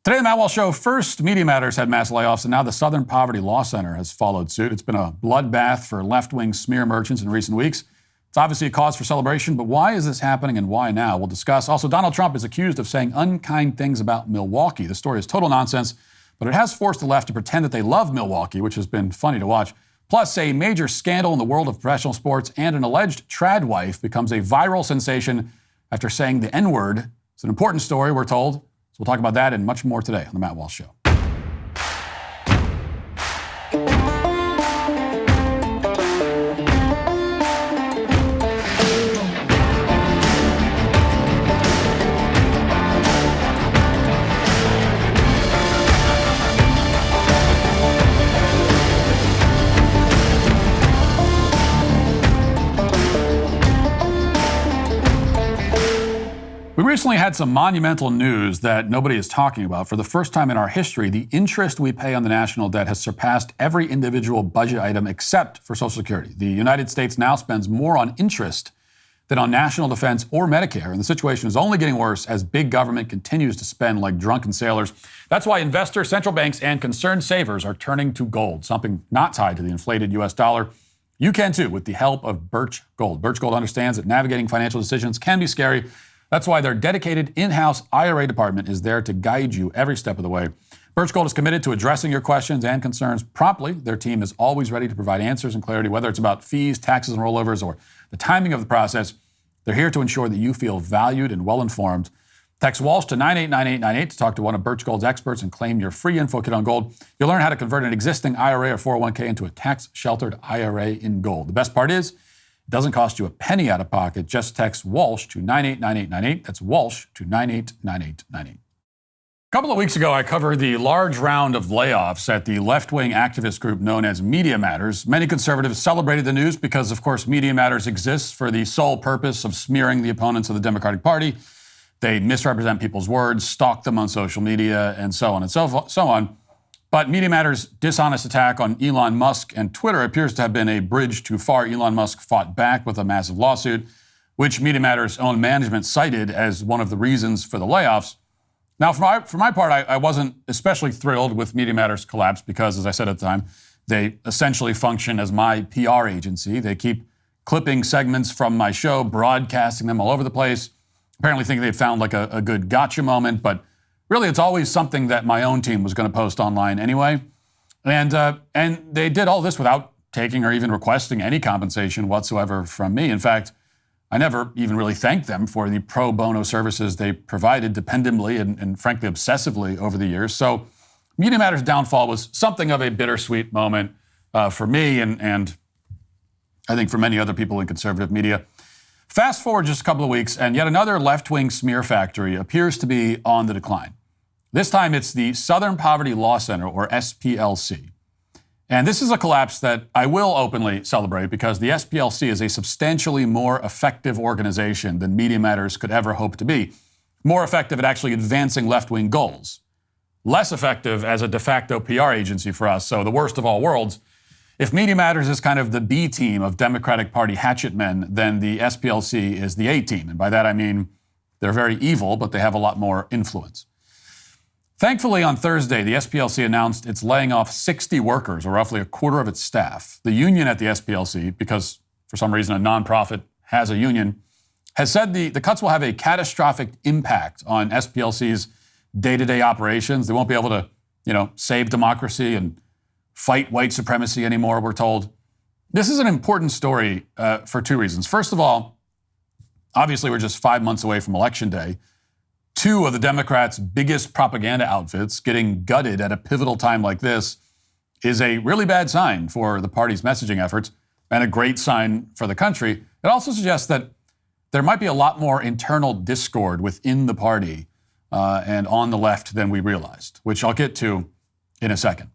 Today, the Matt Walsh Show, first Media Matters had mass layoffs, and now the Southern Poverty Law Center has followed suit. It's been a bloodbath for left-wing smear merchants in recent weeks. It's obviously a cause for celebration, but why is this happening and why now? We'll discuss. Also, Donald Trump is accused of saying unkind things about Milwaukee. The story is total nonsense, but it has forced the left to pretend that they love Milwaukee, which has been funny to watch. Plus, a major scandal in the world of professional sports and an alleged trad wife becomes a viral sensation after saying the N-word. It's an important story, we're told. So we'll talk about that and much more today on The Matt Walsh Show. We recently had some monumental news that nobody is talking about. For the first time in our history, the interest we pay on the national debt has surpassed every individual budget item except for Social Security. The United States now spends more on interest than on national defense or Medicare, and the situation is only getting worse as big government continues to spend like drunken sailors. That's why investors, central banks, and concerned savers are turning to gold, something not tied to the inflated U.S. dollar. You can too, with the help of Birch Gold. Birch Gold understands that navigating financial decisions can be scary. That's why their dedicated in-house IRA department is there to guide you every step of the way. Birch Gold is committed to addressing your questions and concerns promptly. Their team is always ready to provide answers and clarity, whether it's about fees, taxes, and rollovers, or the timing of the process. They're here to ensure that you feel valued and well-informed. Text Walsh to 989898 to talk to one of Birch Gold's experts and claim your free info kit on gold. You'll learn how to convert an existing IRA or 401k into a tax-sheltered IRA in gold. The best part is, it doesn't cost you a penny out of pocket. Just text Walsh to 989898. That's Walsh to 989898. A couple of weeks ago, I covered the large round of layoffs at the left-wing activist group known as Media Matters. Many conservatives celebrated the news because, of course, Media Matters exists for the sole purpose of smearing the opponents of the Democratic Party. They misrepresent people's words, stalk them on social media, and so on and so on. But Media Matters' dishonest attack on Elon Musk and Twitter appears to have been a bridge too far. Elon Musk fought back with a massive lawsuit, which Media Matters' own management cited as one of the reasons for the layoffs. Now, for my part, I wasn't especially thrilled with Media Matters' collapse because, as I said at the time, they essentially function as my PR agency. They keep clipping segments from my show, broadcasting them all over the place, apparently thinking they've found like a good gotcha moment, but really, it's always something that my own team was going to post online anyway. And they did all this without taking or even requesting any compensation whatsoever from me. In fact, I never even really thanked them for the pro bono services they provided dependably and frankly obsessively over the years. So Media Matters' downfall was something of a bittersweet moment for me and I think for many other people in conservative media. Fast forward just a couple of weeks, and yet another left-wing smear factory appears to be on the decline. This time, it's the Southern Poverty Law Center, or SPLC. And this is a collapse that I will openly celebrate because the SPLC is a substantially more effective organization than Media Matters could ever hope to be. More effective at actually advancing left-wing goals. Less effective as a de facto PR agency for us, so the worst of all worlds. If Media Matters is kind of the B team of Democratic Party hatchet men, then the SPLC is the A team. And by that I mean they're very evil, but they have a lot more influence. Thankfully, on Thursday, the SPLC announced it's laying off 60 workers, or roughly a quarter of its staff. The union at the SPLC, because for some reason a nonprofit has a union, has said the cuts will have a catastrophic impact on SPLC's day-to-day operations. They won't be able to, save democracy and fight white supremacy anymore, we're told. This is an important story for two reasons. First of all, obviously we're just 5 months away from Election Day. Two of the Democrats' biggest propaganda outfits getting gutted at a pivotal time like this is a really bad sign for the party's messaging efforts and a great sign for the country. It also suggests that there might be a lot more internal discord within the party and on the left than we realized, which I'll get to in a second.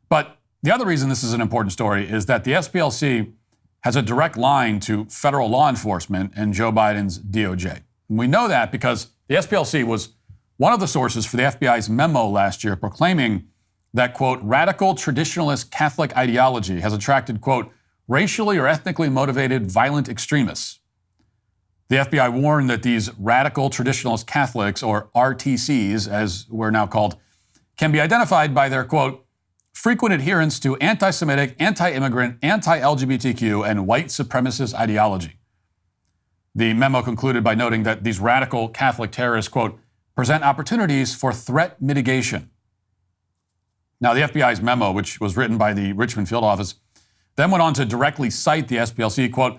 But the other reason this is an important story is that the SPLC has a direct line to federal law enforcement and Joe Biden's DOJ. And we know that because the SPLC was one of the sources for the FBI's memo last year proclaiming that, quote, radical traditionalist Catholic ideology has attracted, quote, racially or ethnically motivated violent extremists. The FBI warned that these radical traditionalist Catholics, or RTCs, as we're now called, can be identified by their, quote, frequent adherence to anti-Semitic, anti-immigrant, anti-LGBTQ, and white supremacist ideology. The memo concluded by noting that these radical Catholic terrorists, quote, present opportunities for threat mitigation. Now, the FBI's memo, which was written by the Richmond field office, then went on to directly cite the SPLC, quote,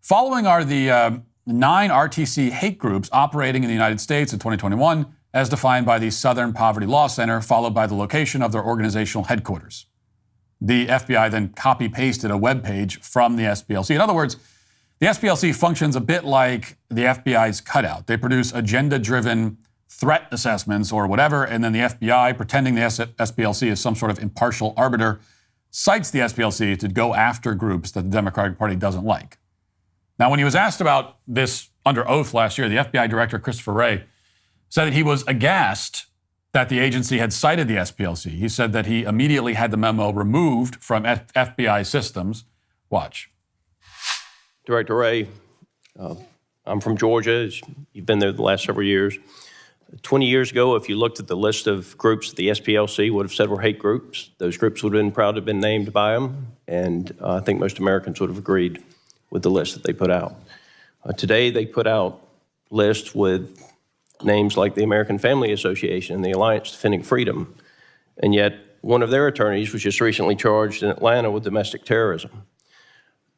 following are the 9 RTC hate groups operating in the United States in 2021, as defined by the Southern Poverty Law Center, followed by the location of their organizational headquarters. The FBI then copy-pasted a web page from the SPLC. In other words, the SPLC functions a bit like the FBI's cutout. They produce agenda-driven threat assessments or whatever, and then the FBI, pretending the SPLC is some sort of impartial arbiter, cites the SPLC to go after groups that the Democratic Party doesn't like. Now, when he was asked about this under oath last year, the FBI Director, Christopher Wray, said that he was aghast that the agency had cited the SPLC. He said that he immediately had the memo removed from FBI systems. Watch. Director Wray, I'm from Georgia. You've been there the last several years. 20 years ago, if you looked at the list of groups that the SPLC would have said were hate groups, those groups would have been proud to have been named by them, and I think most Americans would have agreed with the list that they put out. Today, they put out lists with names like the American Family Association and the Alliance Defending Freedom, and yet one of their attorneys was just recently charged in Atlanta with domestic terrorism.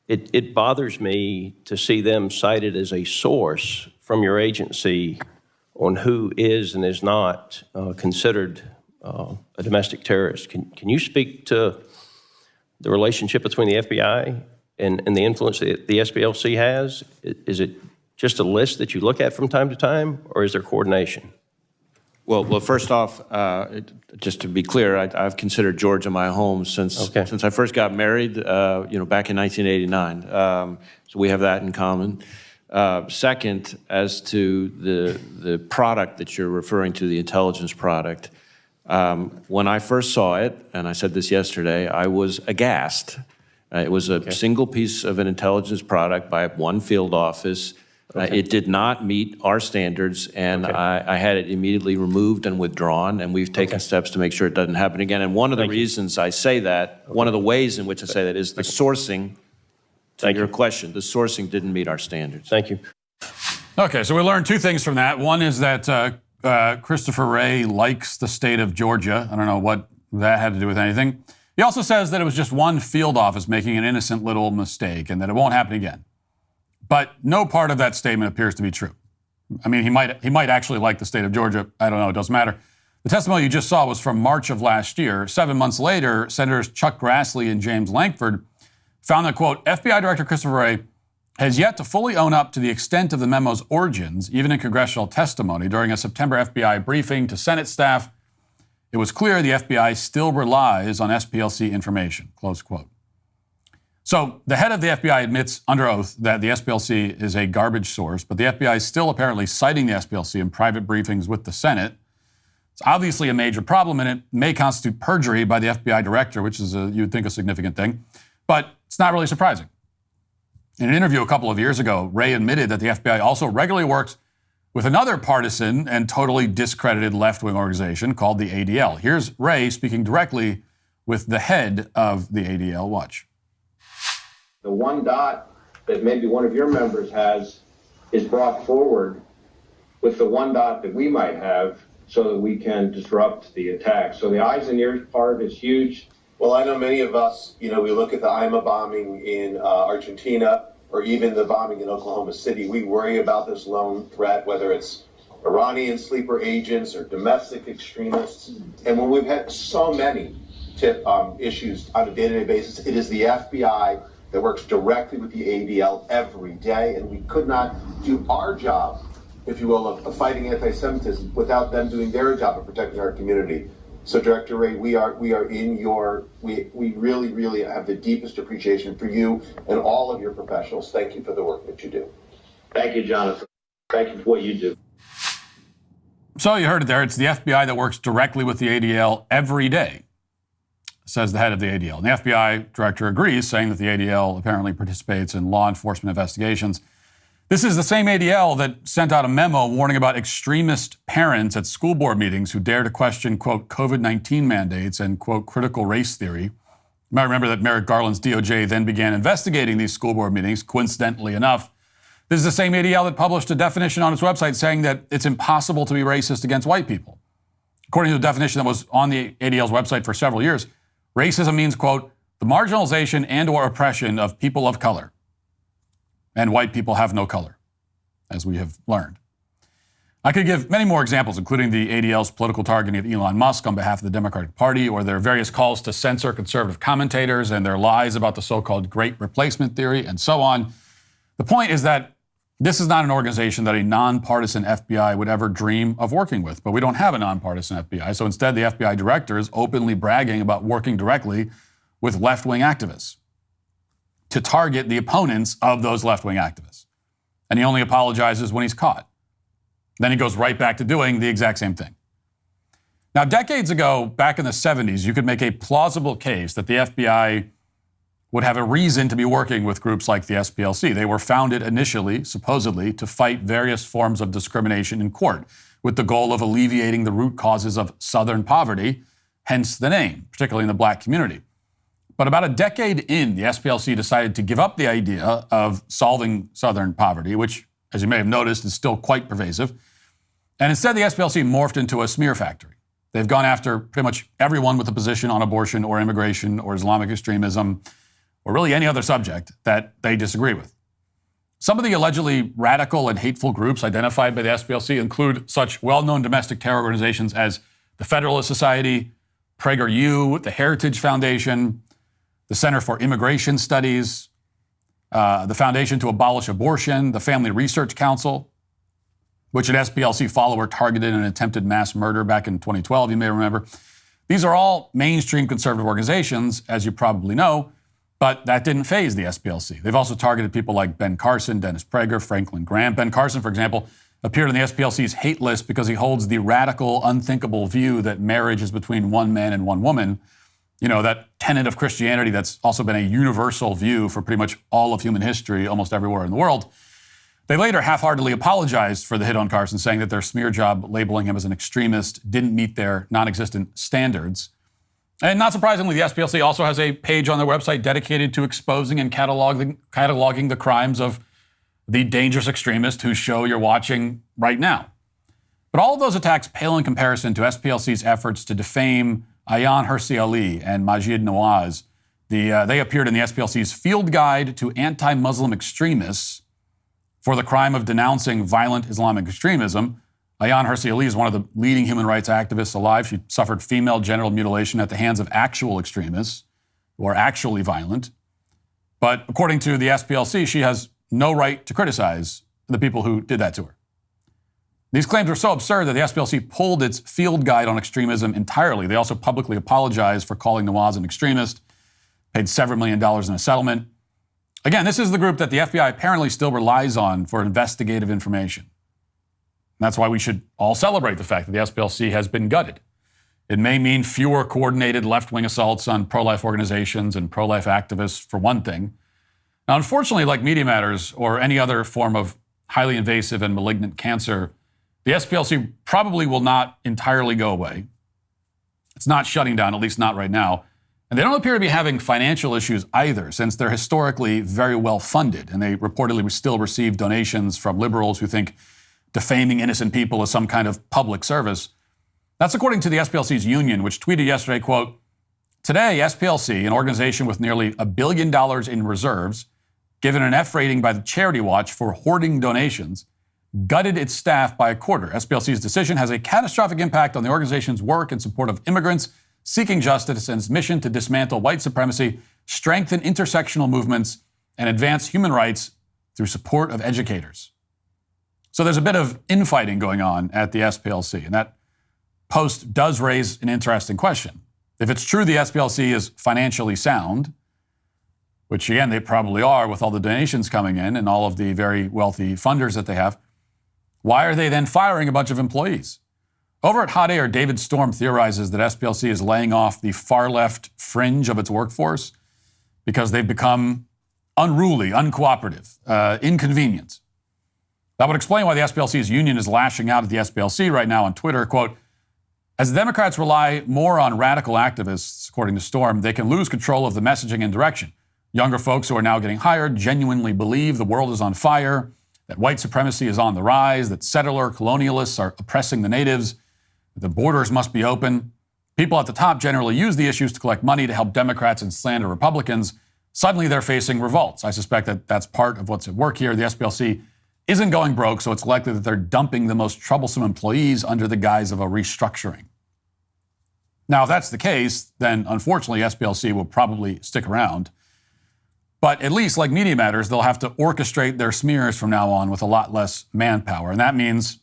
It bothers me to see them cited as a source from your agency on who is and is not considered a domestic terrorist. Can you speak to the relationship between the FBI and the influence that the SPLC has? Is it just a list that you look at from time to time, or is there coordination? Well, first off, just to be clear, I've considered Georgia my home since I first got married, back in 1989. So we have that in common. Second, as to the product that you're referring to, the intelligence product, when I first saw it, and I said this yesterday, I was aghast. It was a single piece of an intelligence product by one field office. It did not meet our standards, and I had it immediately removed and withdrawn, and we've taken steps to make sure it doesn't happen again. And one of the reasons I say that, one of the ways in which I say that is the sourcing. To your question, the sourcing didn't meet our standards. Thank you. Okay, so we learned 2 things from that. One is that Christopher Wray likes the state of Georgia. I don't know what that had to do with anything. He also says that it was just one field office making an innocent little mistake and that it won't happen again. But no part of that statement appears to be true. I mean, he might actually like the state of Georgia. I don't know. It doesn't matter. The testimony you just saw was from March of last year. 7 months later, Senators Chuck Grassley and James Lankford found that, quote, FBI Director Christopher Wray has yet to fully own up to the extent of the memo's origins, even in congressional testimony. During a September FBI briefing to Senate staff, it was clear the FBI still relies on SPLC information, close quote. So the head of the FBI admits under oath that the SPLC is a garbage source, but the FBI is still apparently citing the SPLC in private briefings with the Senate. It's obviously a major problem, and it may constitute perjury by the FBI director, which is, you'd think, a significant thing. But it's not really surprising. In an interview a couple of years ago, Wray admitted that the FBI also regularly works with another partisan and totally discredited left-wing organization called the ADL. Here's Wray speaking directly with the head of the ADL. Watch. The one dot that maybe one of your members has is brought forward with the one dot that we might have so that we can disrupt the attack. So the eyes and ears part is huge. Well, I know many of us, we look at the IMA bombing in Argentina or even the bombing in Oklahoma City. We worry about this lone threat, whether it's Iranian sleeper agents or domestic extremists. And when we've had so many issues on a day-to-day basis, it is the FBI that works directly with the ADL every day, and we could not do our job, if you will, of fighting anti-Semitism without them doing their job of protecting our community. So, Director Wray, we really, really have the deepest appreciation for you and all of your professionals. Thank you for the work that you do. Thank you, Jonathan. Thank you for what you do. So you heard it there. It's the FBI that works directly with the ADL every day, says the head of the ADL. And the FBI director agrees, saying that the ADL apparently participates in law enforcement investigations This is the same ADL that sent out a memo warning about extremist parents at school board meetings who dare to question, quote, COVID-19 mandates and, quote, critical race theory. You might remember that Merrick Garland's DOJ then began investigating these school board meetings, coincidentally enough. This is the same ADL that published a definition on its website saying that it's impossible to be racist against white people. According to the definition that was on the ADL's website for several years, racism means, quote, the marginalization and or oppression of people of color. And white people have no color, as we have learned. I could give many more examples, including the ADL's political targeting of Elon Musk on behalf of the Democratic Party, or their various calls to censor conservative commentators and their lies about the so-called Great Replacement Theory, and so on. The point is that this is not an organization that a nonpartisan FBI would ever dream of working with, but we don't have a nonpartisan FBI, so instead the FBI director is openly bragging about working directly with left-wing activists to target the opponents of those left-wing activists. And he only apologizes when he's caught. Then he goes right back to doing the exact same thing. Now, decades ago, back in the 70s, you could make a plausible case that the FBI would have a reason to be working with groups like the SPLC. They were founded initially, supposedly, to fight various forms of discrimination in court, with the goal of alleviating the root causes of Southern poverty, hence the name, particularly in the black community. But about a decade in, the SPLC decided to give up the idea of solving Southern poverty, which, as you may have noticed, is still quite pervasive. And instead, the SPLC morphed into a smear factory. They've gone after pretty much everyone with a position on abortion or immigration or Islamic extremism or really any other subject that they disagree with. Some of the allegedly radical and hateful groups identified by the SPLC include such well-known domestic terror organizations as the Federalist Society, PragerU, the Heritage Foundation, the Center for Immigration Studies, the Foundation to Abolish Abortion, the Family Research Council, which an SPLC follower targeted in an attempted mass murder back in 2012, you may remember. These are all mainstream conservative organizations, as you probably know, but that didn't faze the SPLC. They've also targeted people like Ben Carson, Dennis Prager, Franklin Graham. Ben Carson, for example, appeared on the SPLC's hate list because he holds the radical, unthinkable view that marriage is between one man and one woman. You know, that tenet of Christianity that's also been a universal view for pretty much all of human history, almost everywhere in the world. They later half-heartedly apologized for the hit on Carson, saying that their smear job labeling him as an extremist didn't meet their non-existent standards. And not surprisingly, the SPLC also has a page on their website dedicated to exposing and cataloging the crimes of the dangerous extremist whose show you're watching right now. But all of those attacks pale in comparison to SPLC's efforts to defame Ayaan Hirsi Ali and Maajid Nawaz. They appeared in the SPLC's Field Guide to Anti-Muslim Extremists for the crime of denouncing violent Islamic extremism. Ayaan Hirsi Ali is one of the leading human rights activists alive. She suffered female genital mutilation at the hands of actual extremists who are actually violent. But according to the SPLC, she has no right to criticize the people who did that to her. These claims were so absurd that the SPLC pulled its field guide on extremism entirely. They also publicly apologized for calling Nawaz an extremist, paid several $7 million in a settlement. Again, this is the group that the FBI apparently still relies on for investigative information. And that's why we should all celebrate the fact that the SPLC has been gutted. It may mean fewer coordinated left-wing assaults on pro-life organizations and pro-life activists, for one thing. Now, unfortunately, like Media Matters or any other form of highly invasive and malignant cancer, the SPLC probably will not entirely go away. It's not shutting down, at least not right now. And they don't appear to be having financial issues either, since they're historically very well funded, and they reportedly still receive donations from liberals who think defaming innocent people is some kind of public service. That's according to the SPLC's union, which tweeted yesterday, quote, "Today, SPLC, an organization with nearly $1 billion in reserves, given an F rating by the Charity Watch for hoarding donations, gutted its staff by a quarter. SPLC's decision has a catastrophic impact on the organization's work in support of immigrants seeking justice and its mission to dismantle white supremacy, strengthen intersectional movements, and advance human rights through support of educators." So there's a bit of infighting going on at the SPLC, and that post does raise an interesting question. If it's true the SPLC is financially sound, which again they probably are with all the donations coming in and all of the very wealthy funders that they have, why are they then firing a bunch of employees? Over at Hot Air, David Storm theorizes that SPLC is laying off the far-left fringe of its workforce because they've become unruly, uncooperative, inconvenient. That would explain why the SPLC's union is lashing out at the SPLC right now on Twitter. Quote, as the Democrats rely more on radical activists, according to Storm, they can lose control of the messaging and direction. Younger folks who are now getting hired genuinely believe the world is on fire, that white supremacy is on the rise, that settler colonialists are oppressing the natives, that the borders must be open. People at the top generally use the issues to collect money to help Democrats and slander Republicans. Suddenly they're facing revolts. I suspect that that's part of what's at work here. The SPLC isn't going broke, so it's likely that they're dumping the most troublesome employees under the guise of a restructuring. Now, if that's the case, then unfortunately SPLC will probably stick around. But at least, like Media Matters, they'll have to orchestrate their smears from now on with a lot less manpower. And that means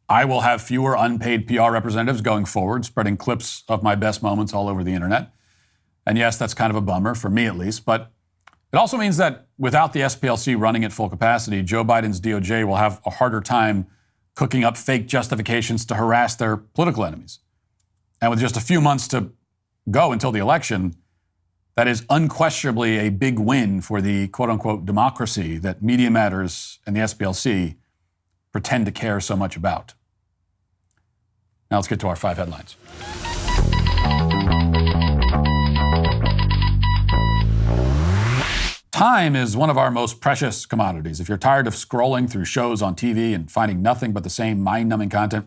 I will have fewer unpaid PR representatives going forward, spreading clips of my best moments all over the internet. And yes, that's kind of a bummer, for me at least. But it also means that without the SPLC running at full capacity, Joe Biden's DOJ will have a harder time cooking up fake justifications to harass their political enemies. And with just a few months to go until the election, that is unquestionably a big win for the quote-unquote democracy that Media Matters and the SPLC pretend to care so much about. Now let's get to our 5 headlines. Time is one of our most precious commodities. If you're tired of scrolling through shows on TV and finding nothing but the same mind-numbing content,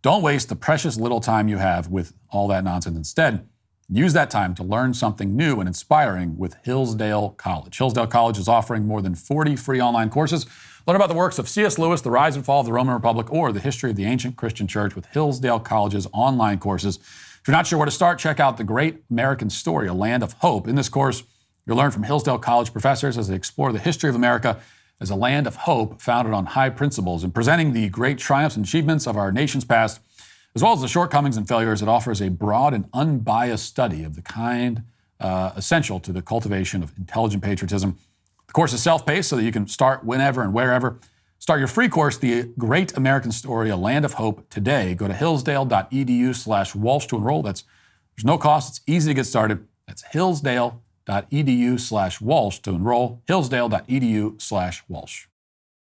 don't waste the precious little time you have with all that nonsense. Instead, use that time to learn something new and inspiring with Hillsdale College. Hillsdale College is offering more than 40 free online courses. Learn about the works of C.S. Lewis, the rise and fall of the Roman Republic, or the history of the ancient Christian church with Hillsdale College's online courses. If you're not sure where to start, check out The Great American Story, A Land of Hope. In this course, you'll learn from Hillsdale College professors as they explore the history of America as a land of hope founded on high principles and presenting the great triumphs and achievements of our nation's past, as well as the shortcomings and failures. It offers a broad and unbiased study of the kind essential to the cultivation of intelligent patriotism. The course is self-paced so that you can start whenever and wherever. Start your free course, The Great American Story, A Land of Hope, today. Go to hillsdale.edu/Walsh to enroll. There's no cost. It's easy to get started. That's hillsdale.edu/Walsh to enroll. hillsdale.edu/Walsh.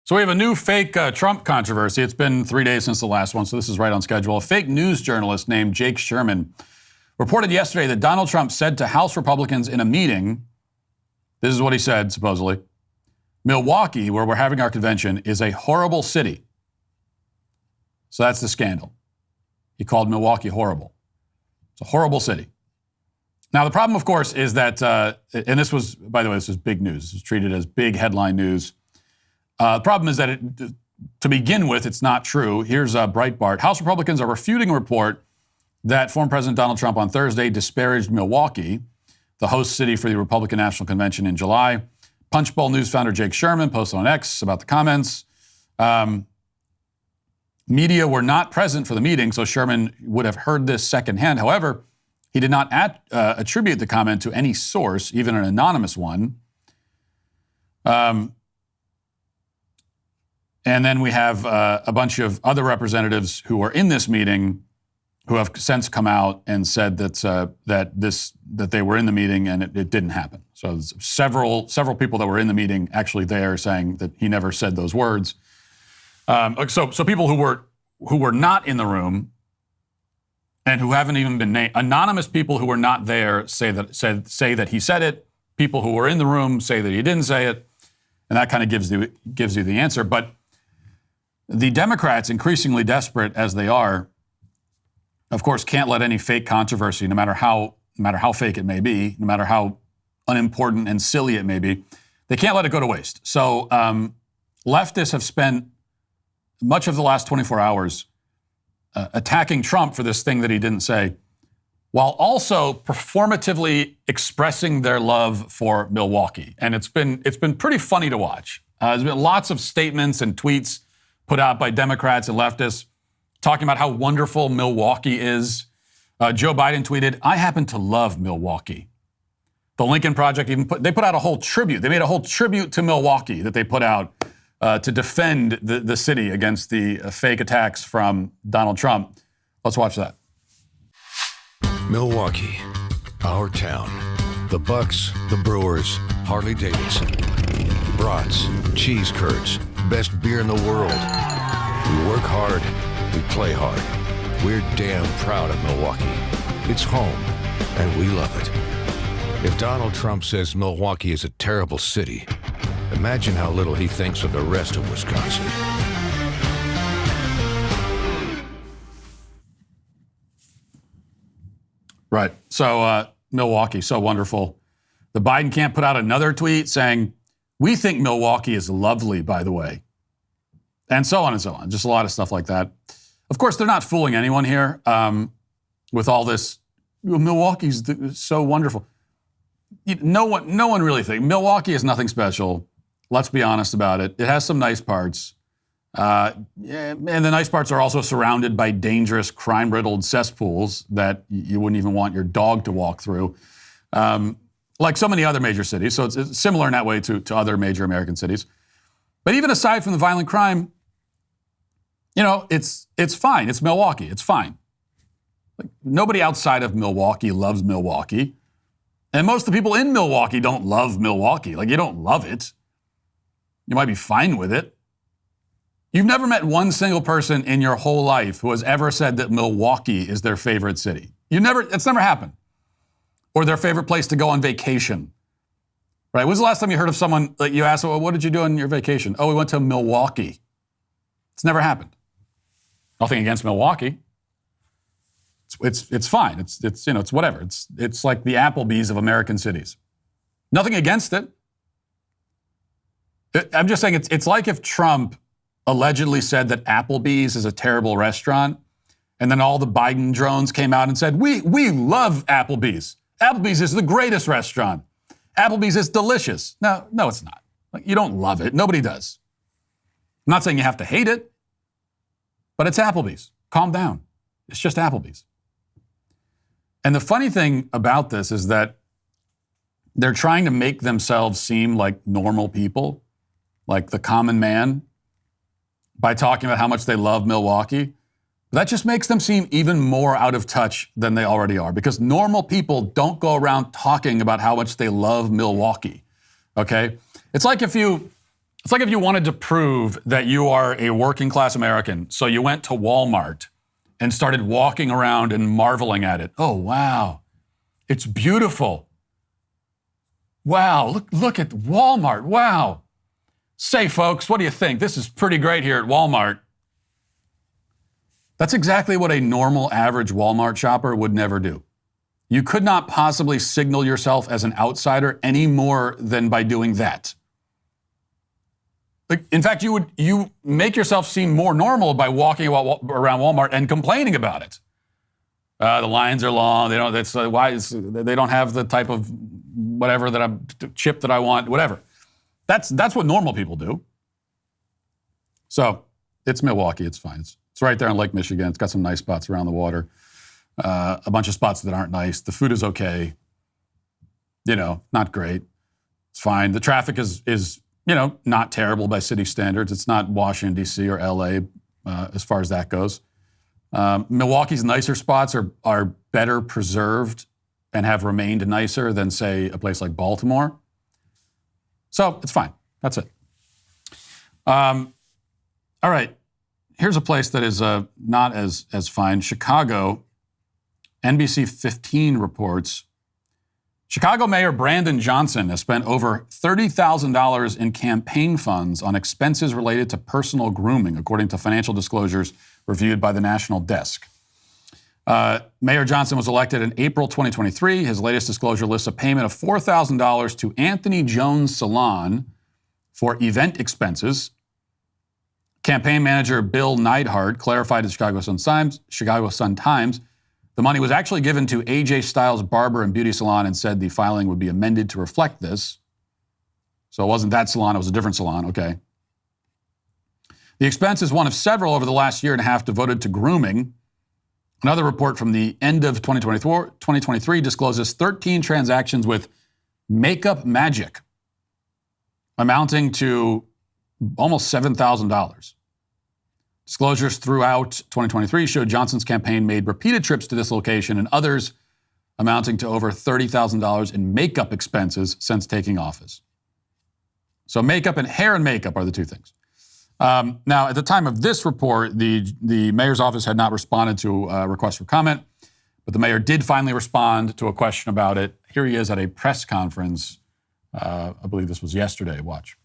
So we have a new fake Trump controversy. It's been 3 days since the last one, so this is right on schedule. A fake news journalist named Jake Sherman reported yesterday that Donald Trump said to House Republicans in a meeting, this is what he said, supposedly, Milwaukee, where we're having our convention, is a horrible city. So that's the scandal. He called Milwaukee horrible. It's a horrible city. Now, the problem, of course, is that, and this was, by the way, this was big news. This was treated as big headline news. The problem is that, to begin with, it's not true. Here's Breitbart. House Republicans are refuting a report that former President Donald Trump on Thursday disparaged Milwaukee, the host city for the Republican National Convention in July. Punchbowl News founder Jake Sherman posted on X about the comments. Media were not present for the meeting, so Sherman would have heard this secondhand. However, he did not attribute the comment to any source, even an anonymous one. And then we have a bunch of other representatives who were in this meeting who have since come out and said that that they were in the meeting and it didn't happen. So several people that were in the meeting actually there saying that he never said those words. So people who were not in the room and who haven't even been named, anonymous people who were not there say that he said it. People who were in the room say that he didn't say it, and that kind of gives you the answer. But the Democrats, increasingly desperate as they are, of course, can't let any fake controversy, no matter how fake it may be, no matter how unimportant and silly it may be, they can't let it go to waste. So leftists have spent much of the last 24 hours attacking Trump for this thing that he didn't say, while also performatively expressing their love for Milwaukee. And it's been pretty funny to watch. There's been lots of statements and tweets put out by Democrats and leftists talking about how wonderful Milwaukee is. Joe Biden tweeted, "I happen to love Milwaukee." The Lincoln Project they put out a whole tribute. They made a whole tribute to Milwaukee that they put out to defend the city against the fake attacks from Donald Trump. Let's watch that. Milwaukee, our town. The Bucks, the Brewers, Harley Davidson. Brats, cheese curds, best beer in the world. We work hard, we play hard. We're damn proud of Milwaukee. It's home, and we love it. If Donald Trump says Milwaukee is a terrible city, imagine how little he thinks of the rest of Wisconsin. Right. So Milwaukee, so wonderful. The Biden can't put out another tweet saying, we think Milwaukee is lovely, by the way. And so on and so on. Just a lot of stuff like that. Of course, they're not fooling anyone here with all this. Milwaukee's so wonderful. No one really thinks. Milwaukee is nothing special. Let's be honest about it. It has some nice parts. And the nice parts are also surrounded by dangerous, crime-riddled cesspools that you wouldn't even want your dog to walk through, like so many other major cities. So it's similar in that way to other major American cities. But even aside from the violent crime, it's fine. It's Milwaukee. It's fine. Like, nobody outside of Milwaukee loves Milwaukee. And most of the people in Milwaukee don't love Milwaukee. Like, you don't love it. You might be fine with it. You've never met one single person in your whole life who has ever said that Milwaukee is their favorite city. It's never happened. Or their favorite place to go on vacation. Right? When was the last time you heard of someone that you asked, well, what did you do on your vacation? Oh, we went to Milwaukee. It's never happened. Nothing against Milwaukee. It's fine. It's whatever. It's like the Applebee's of American cities. Nothing against it. I'm just saying it's like if Trump allegedly said that Applebee's is a terrible restaurant, and then all the Biden drones came out and said, we love Applebee's. Applebee's is the greatest restaurant. Applebee's is delicious. No, it's not. Like, you don't love it. Nobody does. I'm not saying you have to hate it, but it's Applebee's. Calm down. It's just Applebee's. And the funny thing about this is that they're trying to make themselves seem like normal people, like the common man, by talking about how much they love Milwaukee. That just makes them seem even more out of touch than they already are, because normal people don't go around talking about how much they love Milwaukee. Okay? It's like if you wanted to prove that you are a working class American, so you went to Walmart and started walking around and marveling at it. Oh, wow. It's beautiful. Wow, look at Walmart. Wow. Say, folks, what do you think? This is pretty great here at Walmart. That's exactly what a normal, average Walmart shopper would never do. You could not possibly signal yourself as an outsider any more than by doing that. Like, in fact, you make yourself seem more normal by walking around Walmart and complaining about it. The lines are long. They don't have the type of whatever chip that I want. Whatever. That's what normal people do. So it's Milwaukee. It's fine. It's right there on Lake Michigan. It's got some nice spots around the water. A bunch of spots that aren't nice. The food is okay. Not great. It's fine. The traffic is not terrible by city standards. It's not Washington, D.C. or L.A. As far as that goes. Milwaukee's nicer spots are better preserved and have remained nicer than, say, a place like Baltimore. So it's fine. That's it. All right. Here's a place that is not as fine. Chicago, NBC 15 reports, Chicago Mayor Brandon Johnson has spent over $30,000 in campaign funds on expenses related to personal grooming, according to financial disclosures reviewed by the National Desk. Mayor Johnson was elected in April 2023. His latest disclosure lists a payment of $4,000 to Anthony Jones Salon for event expenses. Campaign manager Bill Neidhart clarified to Chicago Sun-Times the money was actually given to AJ Styles Barber and Beauty Salon and said the filing would be amended to reflect this. So it wasn't that salon, it was a different salon. Okay. The expense is one of several over the last year and a half devoted to grooming. Another report from the end of 2023 discloses 13 transactions with Makeup Magic, amounting to almost $7,000. Disclosures throughout 2023 showed Johnson's campaign made repeated trips to this location and others amounting to over $30,000 in makeup expenses since taking office. So makeup and hair and makeup are the two things. Now, at the time of this report, the mayor's office had not responded to a request for comment, but the mayor did finally respond to a question about it. Here he is at a press conference. I believe this was yesterday. Watch.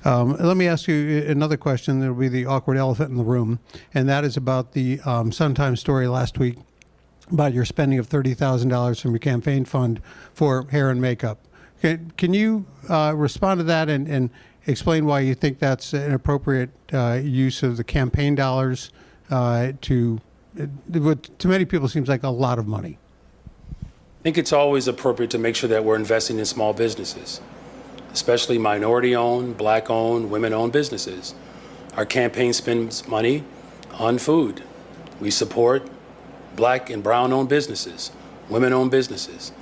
Let me ask you another question. There will be the awkward elephant in the room, and that is about the Sun-Times story last week about your spending of $30,000 from your campaign fund for hair and makeup. Can you respond to that and explain why you think that's an appropriate use of the campaign dollars to what to many people seems like a lot of money? I think it's always appropriate to make sure that we're investing in small businesses, especially minority-owned, black-owned, women-owned businesses. Our campaign spends money on food. We support black and brown-owned businesses, women-owned businesses,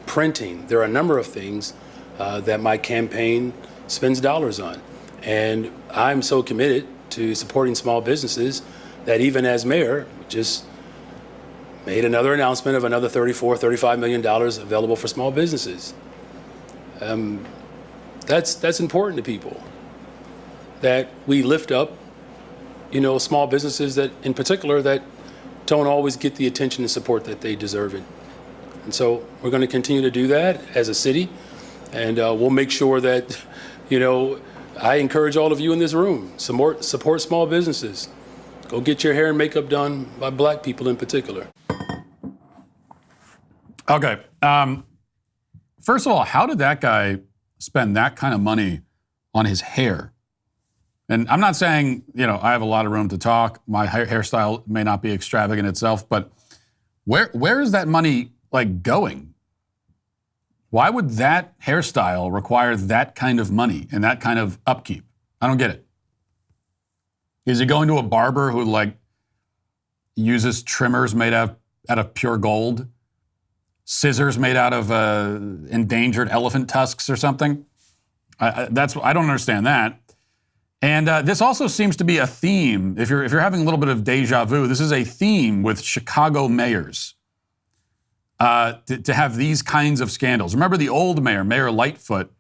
printing. There are a number of things that my campaign spends dollars on. And I'm so committed to supporting small businesses that even as mayor, just made another announcement of another $35 million available for small businesses. That's important to people, that we lift up, small businesses that, in particular, that don't always get the attention and support that they deserve it. And so we're going to continue to do that as a city, and we'll make sure that, I encourage all of you in this room, support small businesses. Go get your hair and makeup done by black people in particular. Okay. First of all, how did that guy spend that kind of money on his hair? And I'm not saying, I have a lot of room to talk. My hairstyle may not be extravagant itself, but where is that money going? Why would that hairstyle require that kind of money and that kind of upkeep? I don't get it. Is he going to a barber who uses trimmers made out of pure gold? Scissors made out of endangered elephant tusks or something? I don't understand that. And this also seems to be a theme. If you're having a little bit of deja vu, this is a theme with Chicago mayors to have these kinds of scandals. Remember the old mayor, Mayor Lightfoot,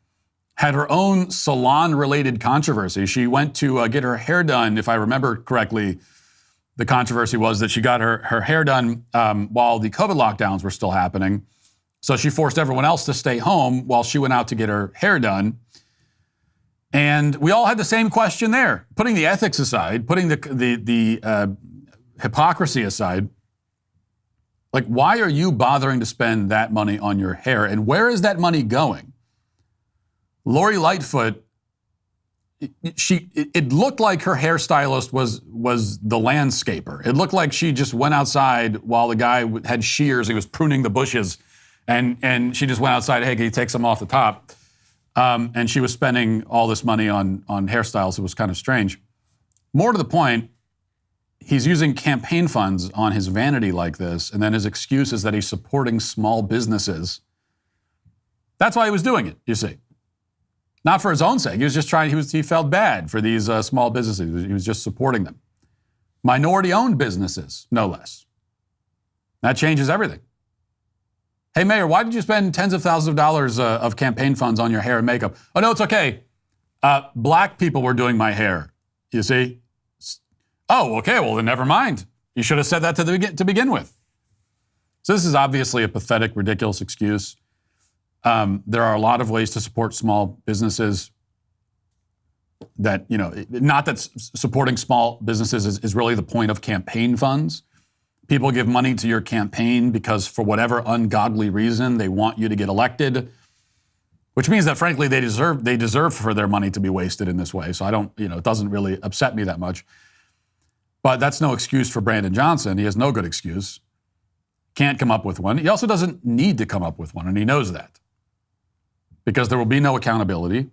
had her own salon-related controversy. She went to get her hair done, if I remember correctly. The controversy was that she got her hair done while the COVID lockdowns were still happening. So she forced everyone else to stay home while she went out to get her hair done. And we all had the same question there. Putting the ethics aside, putting the hypocrisy aside, why are you bothering to spend that money on your hair? And where is that money going? Lori Lightfoot, it looked like her hairstylist was the landscaper. It looked like she just went outside while the guy had shears. He was pruning the bushes, and she just went outside. Hey, can you take some off the top? And she was spending all this money on hairstyles. It was kind of strange. More to the point, he's using campaign funds on his vanity like this, and then his excuse is that he's supporting small businesses. That's why he was doing it, you see. Not for his own sake. He was just he felt bad for these small businesses. He was just supporting them. Minority-owned businesses, no less. That changes everything. Hey, Mayor, why did you spend tens of thousands of dollars of campaign funds on your hair and makeup? Oh, no, it's okay. Black people were doing my hair, you see. Oh, okay, well, then never mind. You should have said that to begin with. So this is obviously a pathetic, ridiculous excuse. There are a lot of ways to support small businesses that, not that supporting small businesses is really the point of campaign funds. People give money to your campaign because for whatever ungodly reason, they want you to get elected, which means that, frankly, they deserve for their money to be wasted in this way. So I don't, it doesn't really upset me that much. But that's no excuse for Brandon Johnson. He has no good excuse. Can't come up with one. He also doesn't need to come up with one, and he knows that. Because there will be no accountability.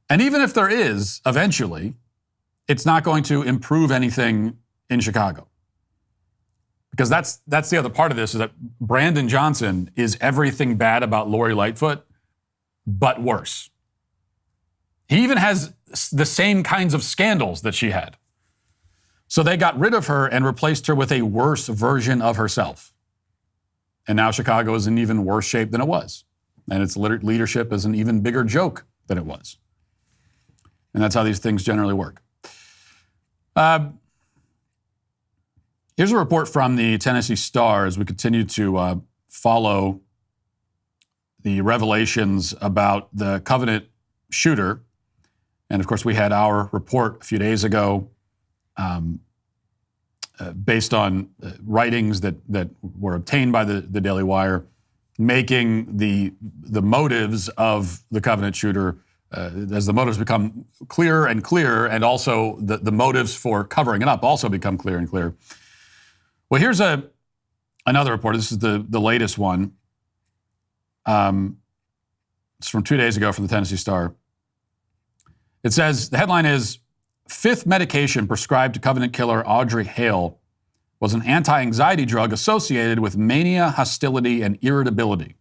And even if there is, eventually, it's not going to improve anything in Chicago. Because that's the other part of this, is that Brandon Johnson is everything bad about Lori Lightfoot, but worse. He even has the same kinds of scandals that she had. So they got rid of her and replaced her with a worse version of herself. And now Chicago is in even worse shape than it was. And its leadership is an even bigger joke than it was. And that's how these things generally work. Here's a report from the Tennessee Star as we continue to follow the revelations about the Covenant shooter. And of course, we had our report a few days ago based on writings that were obtained by the DailyWire, making the motives of the Covenant shooter, as the motives become clearer and clearer, and also the motives for covering it up also become clearer and clearer. Well, here's another report. This is the latest one. It's from 2 days ago from the Tennessee Star. It says, the headline is, fifth medication prescribed to Covenant killer Audrey Hale was an anti-anxiety drug associated with mania, hostility, and irritability.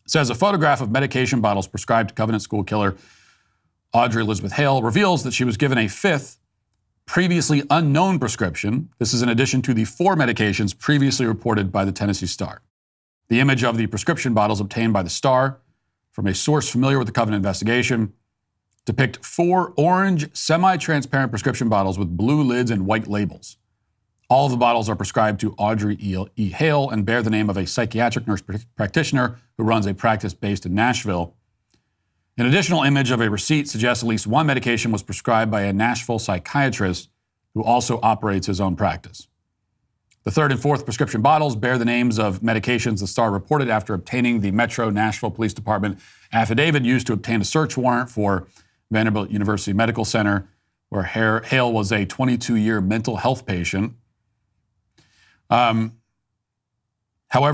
It says a photograph of medication bottles prescribed to Covenant school killer Audrey Elizabeth Hale reveals that she was given a fifth, previously unknown prescription. This is in addition to the 4 medications previously reported by the Tennessee Star. The image of the prescription bottles obtained by the Star from a source familiar with the Covenant investigation depict 4 orange, semi-transparent prescription bottles with blue lids and white labels. All of the bottles are prescribed to Audrey E. Hale and bear the name of a psychiatric nurse practitioner who runs a practice based in Nashville. An additional image of a receipt suggests at least one medication was prescribed by a Nashville psychiatrist who also operates his own practice. The 3rd and 4th prescription bottles bear the names of medications the Star reported after obtaining the Metro Nashville Police Department affidavit used to obtain a search warrant for Vanderbilt University Medical Center, where Hale was a 22-year mental health patient. However,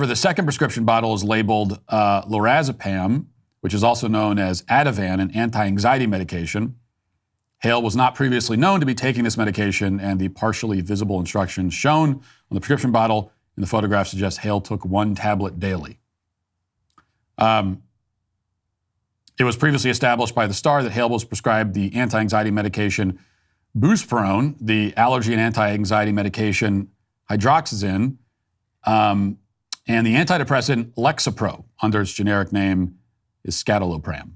the 2nd prescription bottle is labeled lorazepam, which is also known as Ativan, an anti-anxiety medication. Hale was not previously known to be taking this medication, and the partially visible instructions shown on the prescription bottle in the photograph suggest Hale took 1 tablet daily. It was previously established by the Star that Hale was prescribed the anti-anxiety medication buspirone, the allergy and anti-anxiety medication hydroxyzine, and the antidepressant Lexapro under its generic name is Scatolopram.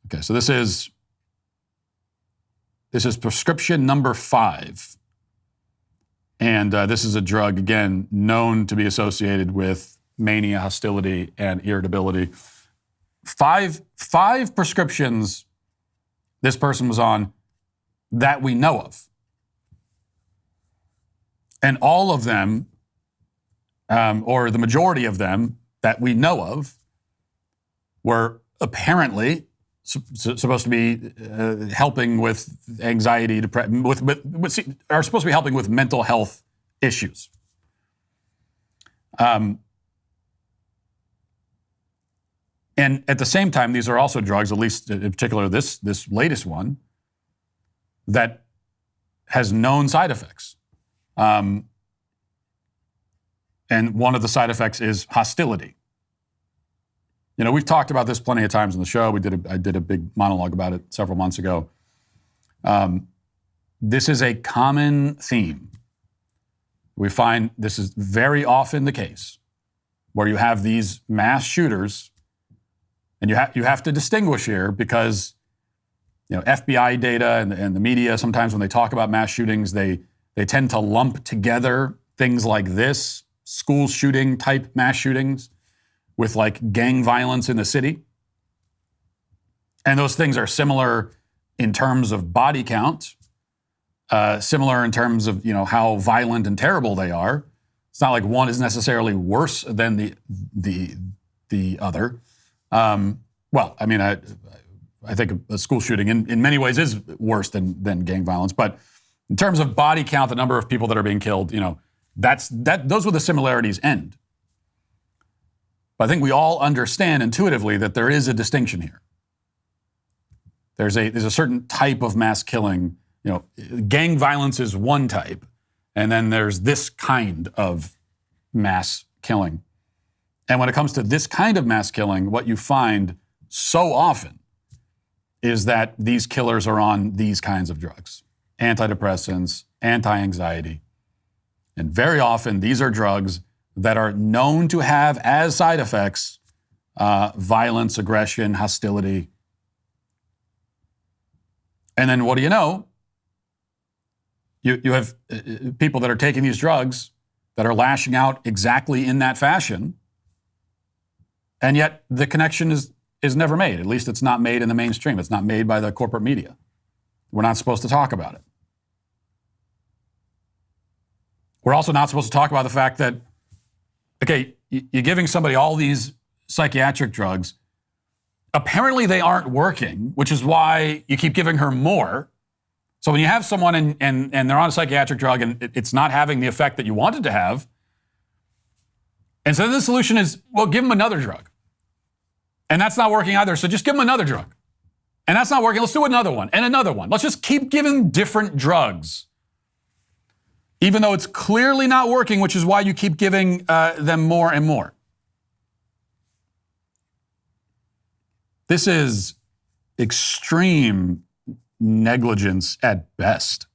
Okay, so this is prescription number 5. And this is a drug, again, known to be associated with mania, hostility, and irritability. 5 prescriptions this person was on that we know of. And all of them, or the majority of them that we know of, were apparently supposed to be helping with anxiety, depression, are supposed to be helping with mental health issues. And at the same time, these are also drugs, at least in particular this latest one, that has known side effects. And one of the side effects is hostility. You know, we've talked about this plenty of times on the show. I did a big monologue about it several months ago. This is a common theme. We find this is very often the case where you have these mass shooters, and you have to distinguish here because, you know, FBI data and the media, sometimes when they talk about mass shootings, they tend to lump together things like this, school shooting type mass shootings, with like gang violence in the city. And those things are similar in terms of body count, similar in terms of, you know, how violent and terrible they are. It's not like one is necessarily worse than the other. Well, I mean, I think a school shooting in many ways is worse than gang violence. But in terms of body count, the number of people that are being killed, you know, those where the similarities end. But I think we all understand intuitively that there is a distinction here. There's a certain type of mass killing. You know, gang violence is one type, and then there's this kind of mass killing. And when it comes to this kind of mass killing, what you find so often is that these killers are on these kinds of drugs, antidepressants, anti-anxiety. And very often these are drugs that are known to have as side effects violence, aggression, hostility. And then what do you know? You have people that are taking these drugs that are lashing out exactly in that fashion, and yet the connection is never made. At least it's not made in the mainstream. It's not made by the corporate media. We're not supposed to talk about it. We're also not supposed to talk about the fact that, okay, you're giving somebody all these psychiatric drugs. Apparently they aren't working, which is why you keep giving her more. So when you have someone and they're on a psychiatric drug and it's not having the effect that you wanted to have, and so the solution is, well, give them another drug. And that's not working either, so just give them another drug. And that's not working, let's do another one and another one. Let's just keep giving different drugs, even though it's clearly not working, which is why you keep giving them more and more. This is extreme negligence at best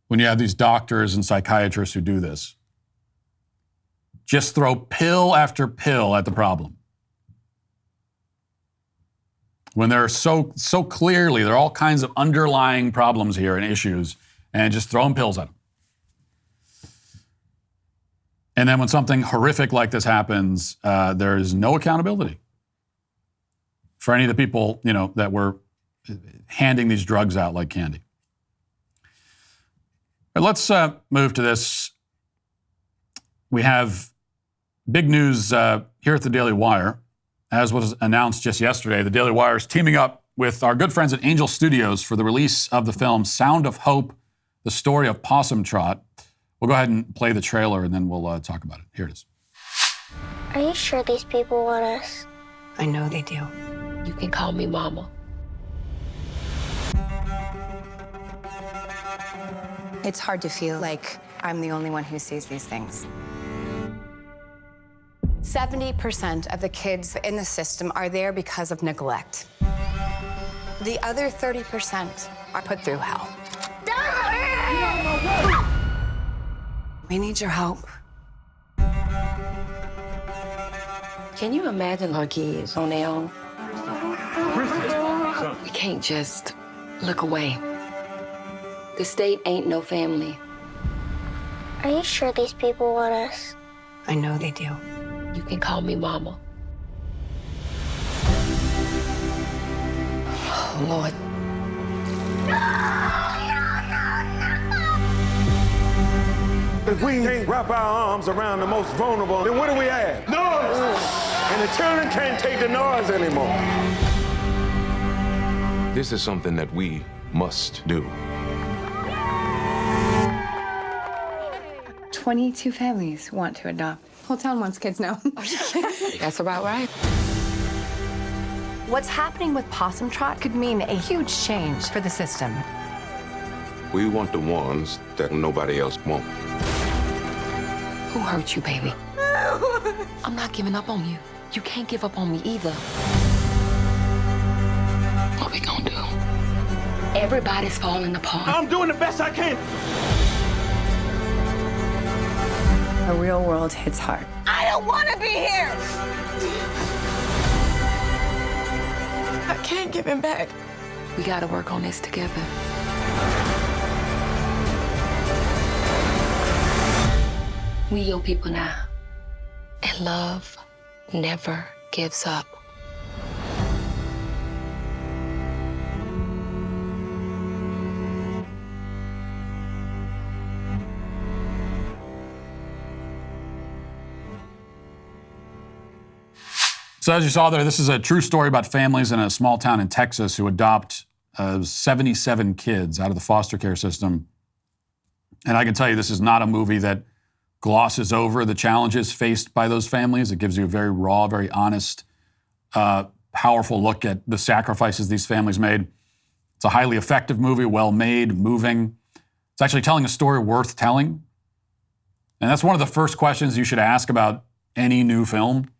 when you have these doctors and psychiatrists who do this. Just throw pill after pill at the problem. When there are so clearly, there are all kinds of underlying problems here and issues, and just throwing pills at them. And then when something horrific like this happens, there is no accountability for any of the people, that were handing these drugs out like candy. But let's move to this. We have big news here at the Daily Wire. As was announced just yesterday, the Daily Wire is teaming up with our good friends at Angel Studios for the release of the film Sound of Hope, the story of Possum Trot. We'll go ahead and play the trailer and then we'll talk about it. Here it is. Are you sure these people want us? I know they do. You can call me Mama. It's hard to feel like I'm the only one who sees these things. 70% of the kids in the system are there because of neglect. The other 30% are put through hell. We need your help. Can you imagine our kids on their own? We can't just look away. The state ain't no family. Are you sure these people want us? I know they do. You can call me Mama. Oh, Lord. If we can't wrap our arms around the most vulnerable, then what do we have? Noise! And the children can't take the noise anymore. This is something that we must do. 22 families want to adopt. Whole town wants kids now. That's about right. What's happening with Possum Trot could mean a huge change for the system. We want the ones that nobody else wants. Who hurt you, baby? I'm not giving up on you. You can't give up on me either. What we gonna do? Everybody's falling apart. I'm doing the best I can. The real world hits hard. I don't want to be here. I can't give him back. We gotta work on this together. We your people now. And love never gives up. So as you saw there, this is a true story about families in a small town in Texas who adopt 77 kids out of the foster care system. And I can tell you this is not a movie that glosses over the challenges faced by those families. It gives you a very raw, very honest, powerful look at the sacrifices these families made. It's a highly effective movie, well made, moving. It's actually telling a story worth telling. And that's one of the first questions you should ask about any new film,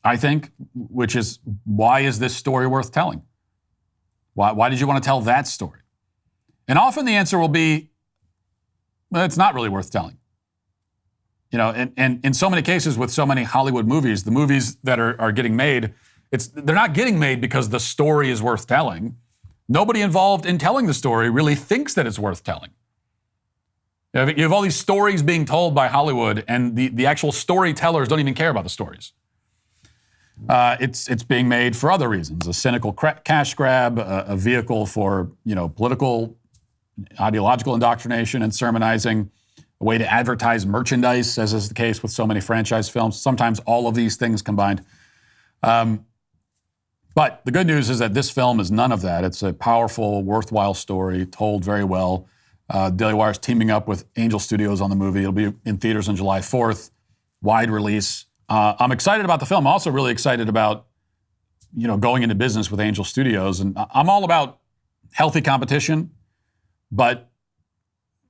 I think, which is, why is this story worth telling? Why did you want to tell that story? And often the answer will be, well, it's not really worth telling. And in so many cases with so many Hollywood movies, the movies that are getting made, they're not getting made because the story is worth telling. nobody involved in telling the story really thinks that it's worth telling. You have all these stories being told by Hollywood, and the actual storytellers don't even care about the stories. It's being made for other reasons: a cynical cash grab, a vehicle for political, ideological indoctrination and sermonizing, a way to advertise merchandise, as is the case with so many franchise films. Sometimes all of these things combined. But the good news is that this film is none of that. It's a powerful, worthwhile story told very well. DailyWire is teaming up with Angel Studios on the movie. It'll be in theaters on July 4th, wide release. I'm excited about the film. I'm also really excited about, going into business with Angel Studios. And I'm all about healthy competition, but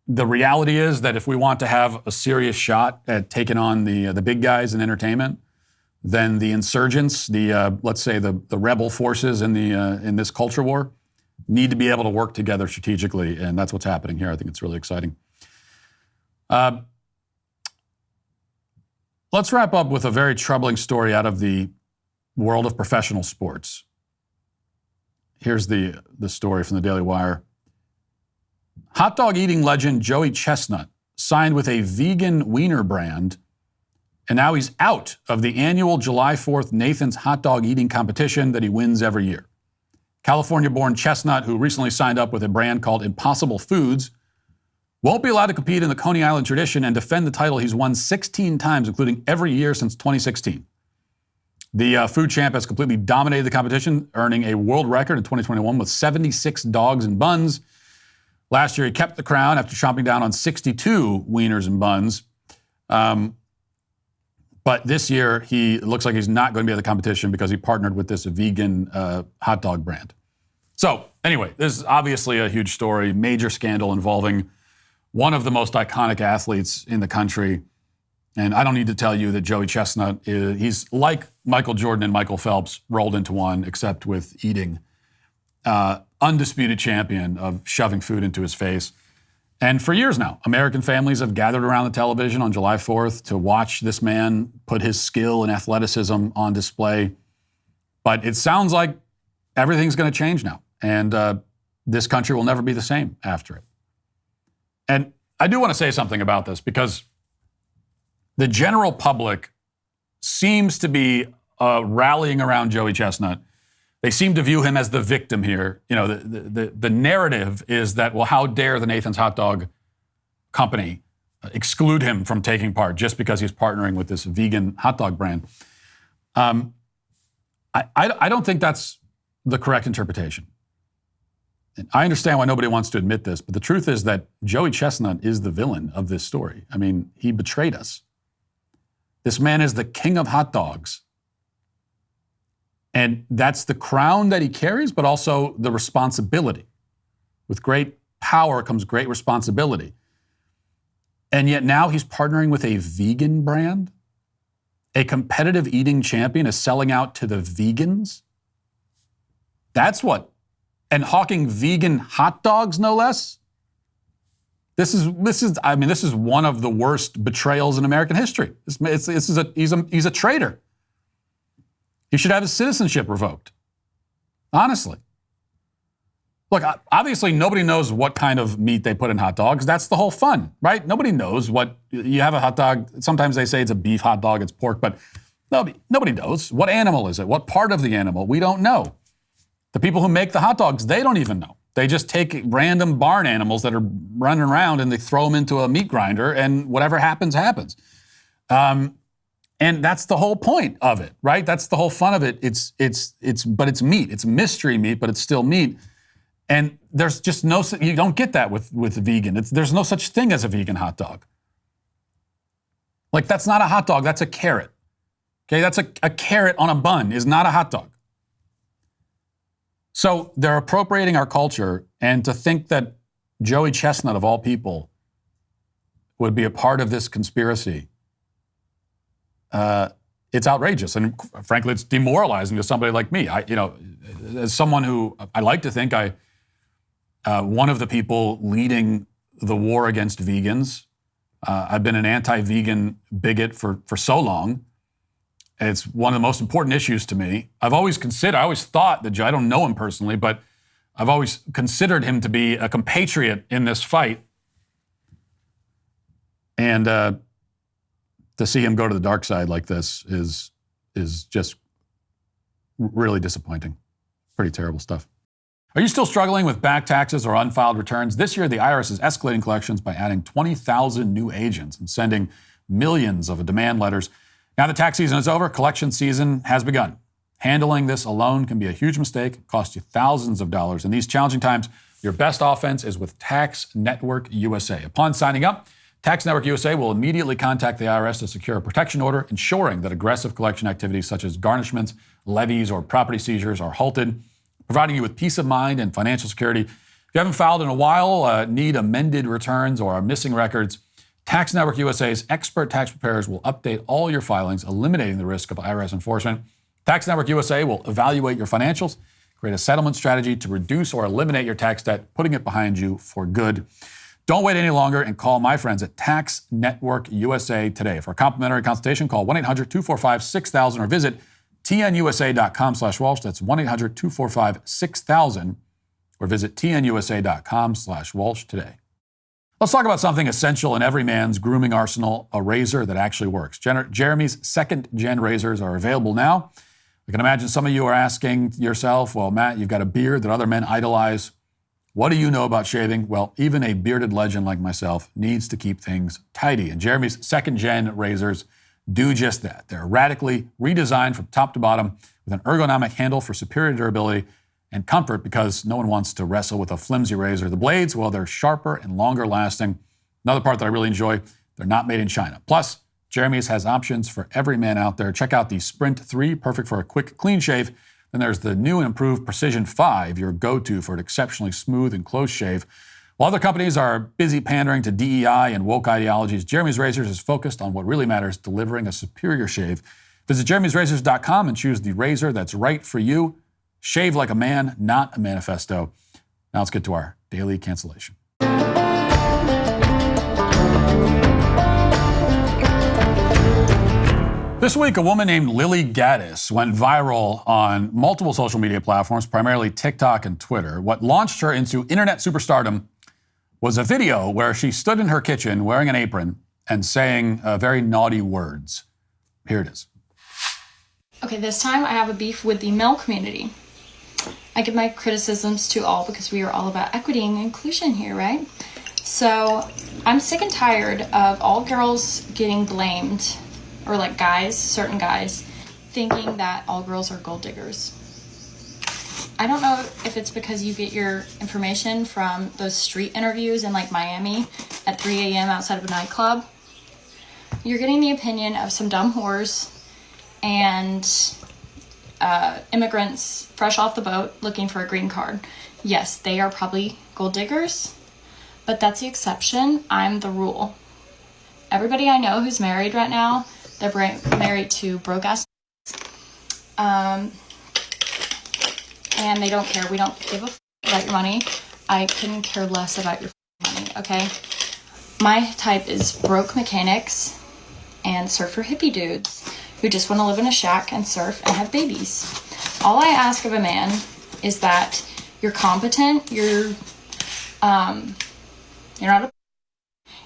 the reality is that if we want to have a serious shot at taking on the big guys in entertainment, then the insurgents, let's say the rebel forces in this culture war, need to be able to work together strategically, and that's what's happening here. I think it's really exciting. Let's wrap up with a very troubling story out of the world of professional sports. Here's the story from the Daily Wire. Hot dog eating legend Joey Chestnut signed with a vegan wiener brand, and now he's out of the annual July 4th Nathan's hot dog eating competition that he wins every year. California-born Chestnut, who recently signed up with a brand called Impossible Foods, won't be allowed to compete in the Coney Island tradition and defend the title he's won 16 times, including every year since 2016. The food champ has completely dominated the competition, earning a world record in 2021 with 76 dogs and buns. Last year, he kept the crown after chomping down on 62 wieners and buns. But this year, it looks like he's not going to be at the competition because he partnered with this vegan hot dog brand. So anyway, this is obviously a huge story, major scandal involving one of the most iconic athletes in the country. And I don't need to tell you that Joey Chestnut, he's like Michael Jordan and Michael Phelps rolled into one, except with eating. Undisputed champion of shoving food into his face. And for years now, American families have gathered around the television on July 4th to watch this man put his skill and athleticism on display. But it sounds like everything's going to change now. And this country will never be the same after it. And I do want to say something about this because the general public seems to be rallying around Joey Chestnut. They seem to view him as the victim here. The narrative is that, well, how dare the Nathan's Hot Dog Company exclude him from taking part just because he's partnering with this vegan hot dog brand. I don't think that's the correct interpretation. And I understand why nobody wants to admit this, but the truth is that Joey Chestnut is the villain of this story. I mean, he betrayed us. This man is the king of hot dogs. And that's the crown that he carries, but also the responsibility. With great power comes great responsibility. And yet now he's partnering with a vegan brand. A competitive eating champion is selling out to the vegans. That's what. And hawking vegan hot dogs, no less. This is one of the worst betrayals in American history. He's a traitor. He should have his citizenship revoked. Honestly. Look, obviously nobody knows what kind of meat they put in hot dogs. That's the whole fun, right? Nobody knows what, you have a hot dog, sometimes they say it's a beef hot dog, it's pork, but nobody knows. What animal is it? What part of the animal? We don't know. The people who make the hot dogs, they don't even know. They just take random barn animals that are running around and they throw them into a meat grinder and whatever happens, happens. And that's the whole point of it, right? That's the whole fun of it. But it's meat. It's mystery meat, but it's still meat. And there's just you don't get that with vegan. There's no such thing as a vegan hot dog. Like, that's not a hot dog, that's a carrot. Okay, that's a carrot on a bun is not a hot dog. So they're appropriating our culture, and to think that Joey Chestnut, of all people, would be a part of this conspiracy, it's outrageous, and frankly, it's demoralizing to somebody like me. As someone who I like to think one of the people leading the war against vegans. I've been an anti-vegan bigot for so long. It's one of the most important issues to me. I always thought that Joe, I don't know him personally, but I've always considered him to be a compatriot in this fight. And to see him go to the dark side like this is just really disappointing. Pretty terrible stuff. Are you still struggling with back taxes or unfiled returns? This year, the IRS is escalating collections by adding 20,000 new agents and sending millions of demand letters. Now the tax season is over, collection season has begun. Handling this alone can be a huge mistake, cost you thousands of dollars. In these challenging times, your best offense is with Tax Network USA. Upon signing up, Tax Network USA will immediately contact the IRS to secure a protection order, ensuring that aggressive collection activities such as garnishments, levies, or property seizures are halted, providing you with peace of mind and financial security. If you haven't filed in a while, need amended returns, or are missing records, Tax Network USA's expert tax preparers will update all your filings, eliminating the risk of IRS enforcement. Tax Network USA will evaluate your financials, create a settlement strategy to reduce or eliminate your tax debt, putting it behind you for good. Don't wait any longer and call my friends at Tax Network USA today. For a complimentary consultation, call 1-800-245-6000 or visit tnusa.com/Walsh. That's 1-800-245-6000 or visit tnusa.com/Walsh today. Let's talk about something essential in every man's grooming arsenal, a razor that actually works. Jeremy's second-gen razors are available now. I can imagine some of you are asking yourself, well, Matt, you've got a beard that other men idolize. What do you know about shaving? Well, even a bearded legend like myself needs to keep things tidy. And Jeremy's second-gen razors do just that. They're radically redesigned from top to bottom with an ergonomic handle for superior durability and comfort, because no one wants to wrestle with a flimsy razor. The blades, well, they're sharper and longer lasting. Another part that I really enjoy, they're not made in China. Plus, Jeremy's has options for every man out there. Check out the Sprint 3, perfect for a quick, clean shave. Then there's the new and improved Precision 5, your go-to for an exceptionally smooth and close shave. While other companies are busy pandering to DEI and woke ideologies, Jeremy's Razors is focused on what really matters, delivering a superior shave. Visit jeremysrazors.com and choose the razor that's right for you. Shave like a man, not a manifesto. Now let's get to our daily cancellation. This week, a woman named Lily Gaddis went viral on multiple social media platforms, primarily TikTok and Twitter. What launched her into internet superstardom was a video where she stood in her kitchen wearing an apron and saying very naughty words. Here it is. Okay, this time I have a beef with the male community. I give my criticisms to all because we are all about equity and inclusion here, right? So I'm sick and tired of all girls getting blamed, or like guys, certain guys, thinking that all girls are gold diggers. I don't know if it's because you get your information from those street interviews in like Miami at 3 a.m. outside of a nightclub. You're getting the opinion of some dumb whores and immigrants fresh off the boat looking for a green card. Yes, they are probably gold diggers, but that's the exception. I'm the rule. Everybody I know who's married right now, they're married to broke ass, and they don't care. We don't give a about your money. I couldn't care less about your money, okay? My type is broke mechanics and surfer hippie dudes who just want to live in a shack and surf and have babies. All I ask of a man is that you're competent, you're not a...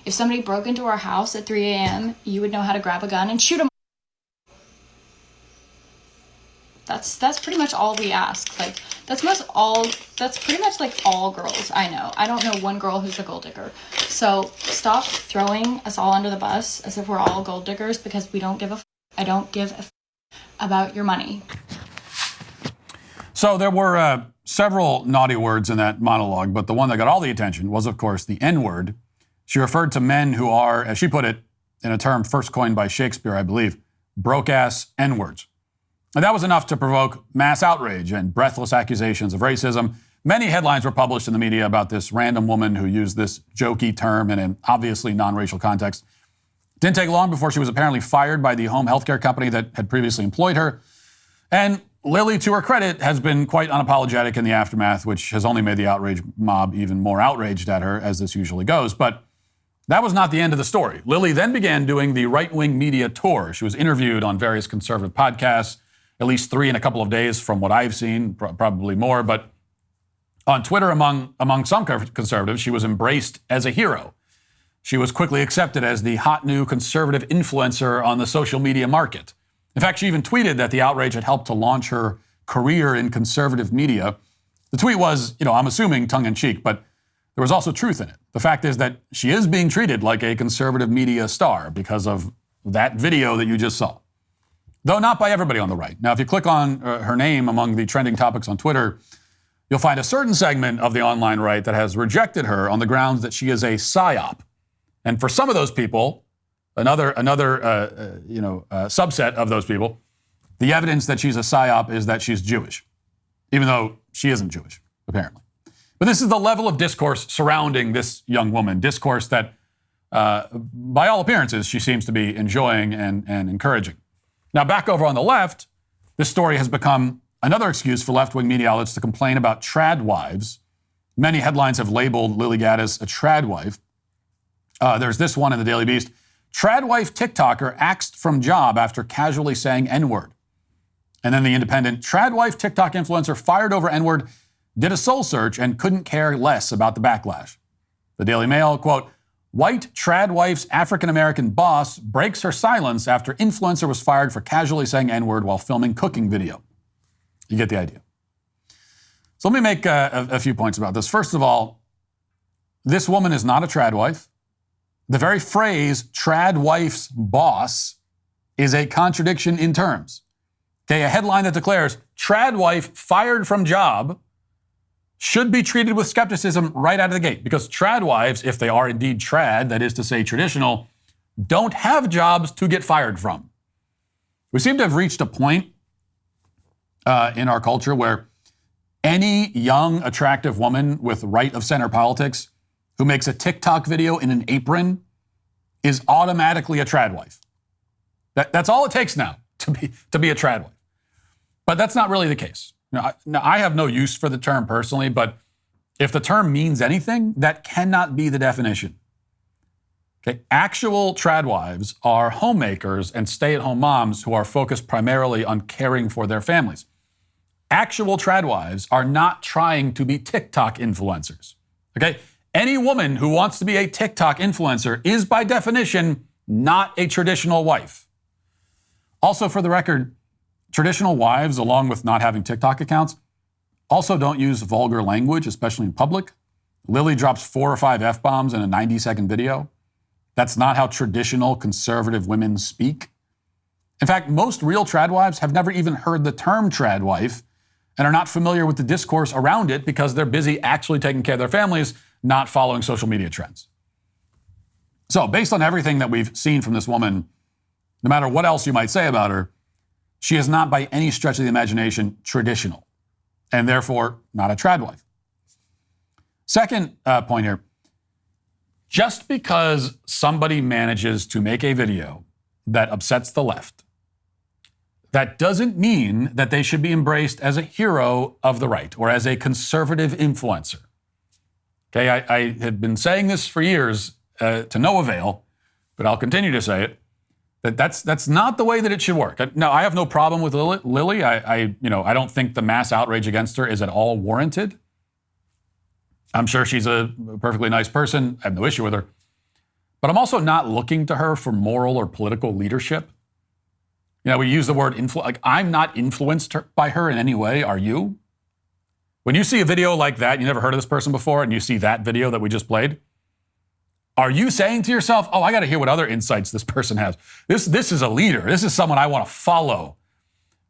If somebody broke into our house at 3 a.m., you would know how to grab a gun and shoot them. That's pretty much all we ask. Like, that's pretty much like all girls I know. I don't know one girl who's a gold digger. So stop throwing us all under the bus as if we're all gold diggers, because we don't give a I don't give a about your money. So there were several naughty words in that monologue, but the one that got all the attention was, of course, the N-word. She referred to men who are, as she put it, in a term first coined by Shakespeare, I believe, broke-ass N-words. And that was enough to provoke mass outrage and breathless accusations of racism. Many headlines were published in the media about this random woman who used this jokey term in an obviously non-racial context. It didn't take long before she was apparently fired by the home healthcare company that had previously employed her. And Lily, to her credit, has been quite unapologetic in the aftermath, which has only made the outrage mob even more outraged at her, as this usually goes. But that was not the end of the story. Lily then began doing the right-wing media tour. She was interviewed on various conservative podcasts, at least 3 in a couple of days from what I've seen, probably more. But On Twitter, among some conservatives, she was embraced as a hero. She was quickly accepted as the hot new conservative influencer on the social media market. In fact, she even tweeted that the outrage had helped to launch her career in conservative media. The tweet was, I'm assuming tongue-in-cheek, but there was also truth in it. The fact is that she is being treated like a conservative media star because of that video that you just saw. Though not by everybody on the right. Now, if you click on her name among the trending topics on Twitter, you'll find a certain segment of the online right that has rejected her on the grounds that she is a psyop. And for some of those people, another subset of those people, the evidence that she's a psyop is that she's Jewish, even though she isn't Jewish, apparently. But this is the level of discourse surrounding this young woman, discourse that, by all appearances, she seems to be enjoying and encouraging. Now, back over on the left, this story has become another excuse for left-wing media outlets to complain about trad wives. Many headlines have labeled Lily Gaddis a trad wife. There's this one in the Daily Beast. Trad wife TikToker axed from job after casually saying N-word. And then the Independent, trad wife TikTok influencer fired over N-word, did a soul search and couldn't care less about the backlash. The Daily Mail, quote, white trad wife's African-American boss breaks her silence after influencer was fired for casually saying N-word while filming cooking video. You get the idea. So let me make a few points about this. First of all, this woman is not a trad wife. The very phrase trad wife's boss is a contradiction in terms. Okay, a headline that declares trad wife fired from job should be treated with skepticism right out of the gate, because trad wives, if they are indeed trad, that is to say traditional, don't have jobs to get fired from. We seem to have reached a point in our culture where any young, attractive woman with right-of-center politics who makes a TikTok video in an apron is automatically a trad wife. That's all it takes now to be a trad wife. But that's not really the case. Now, I have no use for the term personally, but if the term means anything, that cannot be the definition. Okay, actual trad wives are homemakers and stay-at-home moms who are focused primarily on caring for their families. Actual trad wives are not trying to be TikTok influencers. Okay? Any woman who wants to be a TikTok influencer is by definition not a traditional wife. Also, for the record, traditional wives, along with not having TikTok accounts, also don't use vulgar language, especially in public. Lily drops 4 or 5 F-bombs in a 90-second video. That's not how traditional conservative women speak. In fact, most real trad wives have never even heard the term trad wife and are not familiar with the discourse around it because they're busy actually taking care of their families, not following social media trends. So, based on everything that we've seen from this woman, no matter what else you might say about her, she is not by any stretch of the imagination traditional, and therefore not a trad wife. Second point here, just because somebody manages to make a video that upsets the left, that doesn't mean that they should be embraced as a hero of the right or as a conservative influencer. Okay, I had been saying this for years to no avail, but I'll continue to say it. That's not the way that it should work. Now, I have no problem with Lily. I don't think the mass outrage against her is at all warranted. I'm sure she's a perfectly nice person. I have no issue with her. But I'm also not looking to her for moral or political leadership. You know, we use the word I'm not influenced by her in any way. Are you? When you see a video like that, you never heard of this person before, and you see that video that we just played, are you saying to yourself, oh, I got to hear what other insights this person has? This is a leader. This is someone I want to follow,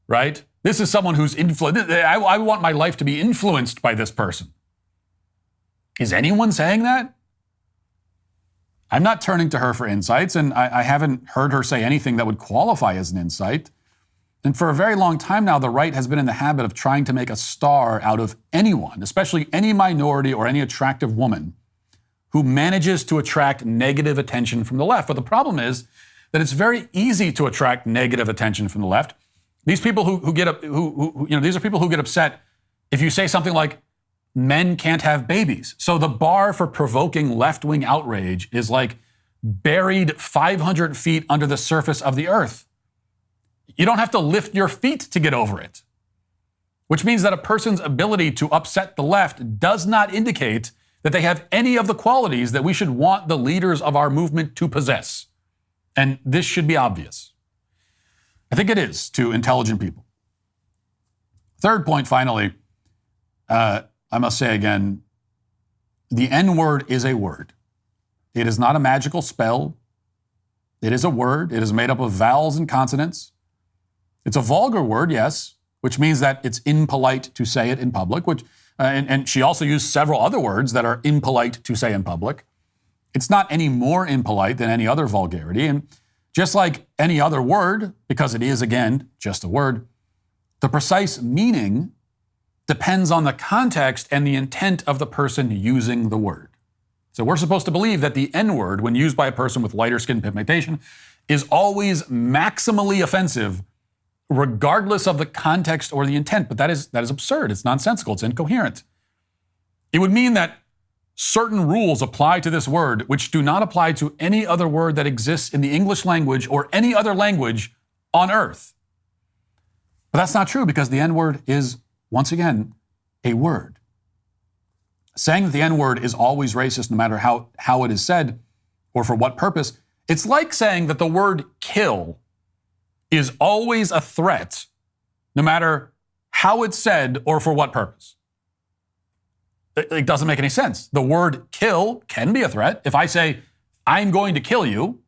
right? This is someone who's influenced. I want my life to be influenced by this person. Is anyone saying that? I'm not turning to her for insights, and I haven't heard her say anything that would qualify as an insight. And for a very long time now, the right has been in the habit of trying to make a star out of anyone, especially any minority or any attractive woman who manages to attract negative attention from the left. But the problem is that it's very easy to attract negative attention from the left. These people these are people who get upset if you say something like, men can't have babies. So the bar for provoking left-wing outrage is like buried 500 feet under the surface of the earth. You don't have to lift your feet to get over it. which means that a person's ability to upset the left does not indicate that they have any of the qualities that we should want the leaders of our movement to possess. And this should be obvious. I think it is to intelligent people. Third point, finally, I must say again, the N-word is a word. It is not a magical spell. It is a word. It is made up of vowels and consonants. It's a vulgar word, yes, which means that it's impolite to say it in public, and she also used several other words that are impolite to say in public. It's not any more impolite than any other vulgarity. And just like any other word, because it is, again, just a word, the precise meaning depends on the context and the intent of the person using the word. So we're supposed to believe that the N-word, when used by a person with lighter skin pigmentation, is always maximally offensive, regardless of the context or the intent. But that is absurd. It's nonsensical. It's incoherent. It would mean that certain rules apply to this word, which do not apply to any other word that exists in the English language or any other language on earth. But that's not true, because the N-word is, once again, a word. Saying that the N-word is always racist, no matter how it is said or for what purpose, it's like saying that the word kill is always a threat, no matter how it's said or for what purpose. It doesn't make any sense. The word kill can be a threat. If I say, I'm going to kill you,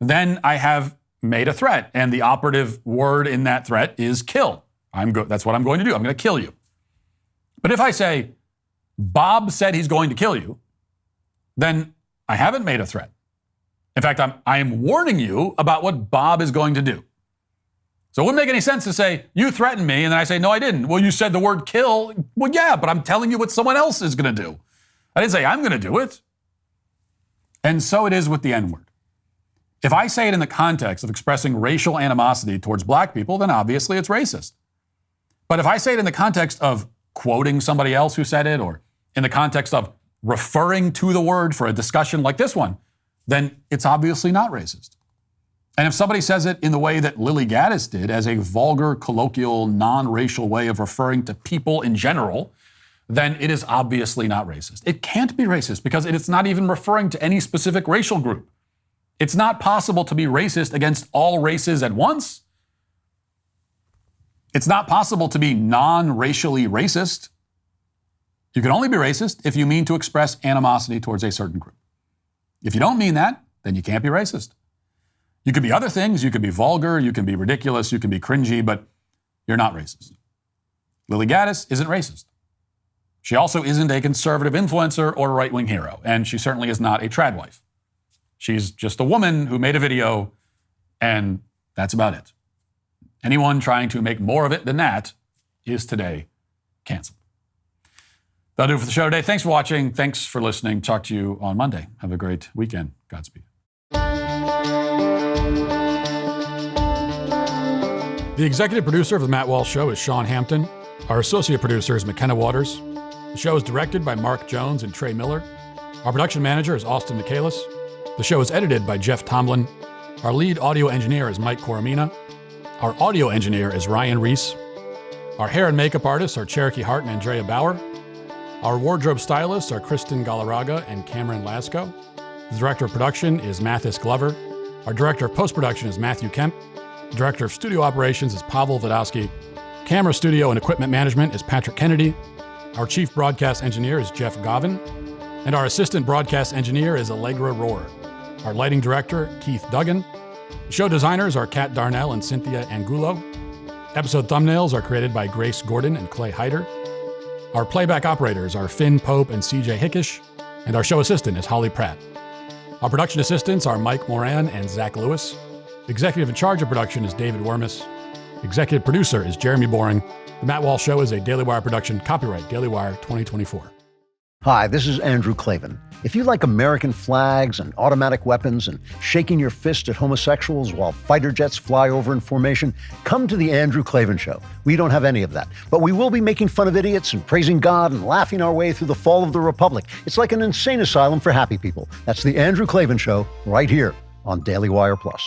then I have made a threat. And the operative word in that threat is kill. That's what I'm going to do. I'm going to kill you. But if I say, Bob said he's going to kill you, then I haven't made a threat. In fact, I am warning you about what Bob is going to do. So it wouldn't make any sense to say, you threatened me, and then I say, no, I didn't. Well, you said the word kill. Well, yeah, but I'm telling you what someone else is going to do. I didn't say I'm going to do it. And so it is with the N-word. If I say it in the context of expressing racial animosity towards black people, then obviously it's racist. But if I say it in the context of quoting somebody else who said it, or in the context of referring to the word for a discussion like this one, then it's obviously not racist. And if somebody says it in the way that Lily Gaddis did, as a vulgar, colloquial, non-racial way of referring to people in general, then it is obviously not racist. It can't be racist because it's not even referring to any specific racial group. It's not possible to be racist against all races at once. It's not possible to be non-racially racist. You can only be racist if you mean to express animosity towards a certain group. If you don't mean that, then you can't be racist. You could be other things. You could be vulgar. You can be ridiculous. You can be cringy, but you're not racist. Lily Gaddis isn't racist. She also isn't a conservative influencer or a right-wing hero, and she certainly is not a trad wife. She's just a woman who made a video, and that's about it. Anyone trying to make more of it than that is today canceled. That'll do it for the show today. Thanks for watching. Thanks for listening. Talk to you on Monday. Have a great weekend. Godspeed. The executive producer of The Matt Walsh Show is Sean Hampton. Our associate producer is McKenna Waters. The show is directed by Mark Jones and Trey Miller. Our production manager is Austin Michaelis. The show is edited by Jeff Tomlin. Our lead audio engineer is Mike Coromina. Our audio engineer is Ryan Reese. Our hair and makeup artists are Cherokee Hart and Andrea Bauer. Our wardrobe stylists are Kristen Galarraga and Cameron Lasco. The director of production is Mathis Glover. Our director of post-production is Matthew Kemp. The director of studio operations is Pavel Vodowski. Camera studio and equipment management is Patrick Kennedy. Our chief broadcast engineer is Jeff Govin. And our assistant broadcast engineer is Allegra Rohr. Our lighting director, Keith Duggan. Show designers are Kat Darnell and Cynthia Angulo. Episode thumbnails are created by Grace Gordon and Clay Hyder. Our playback operators are Finn Pope and CJ Hickish. And our show assistant is Holly Pratt. Our production assistants are Mike Moran and Zach Lewis. The executive in charge of production is David Wormus. The executive producer is Jeremy Boring. The Matt Walsh Show is a Daily Wire production. Copyright Daily Wire 2024. Hi, this is Andrew Klavan. If you like American flags and automatic weapons and shaking your fist at homosexuals while fighter jets fly over in formation, come to the Andrew Klavan Show. We don't have any of that, but we will be making fun of idiots and praising God and laughing our way through the fall of the Republic. It's like an insane asylum for happy people. That's the Andrew Klavan Show right here on Daily Wire Plus.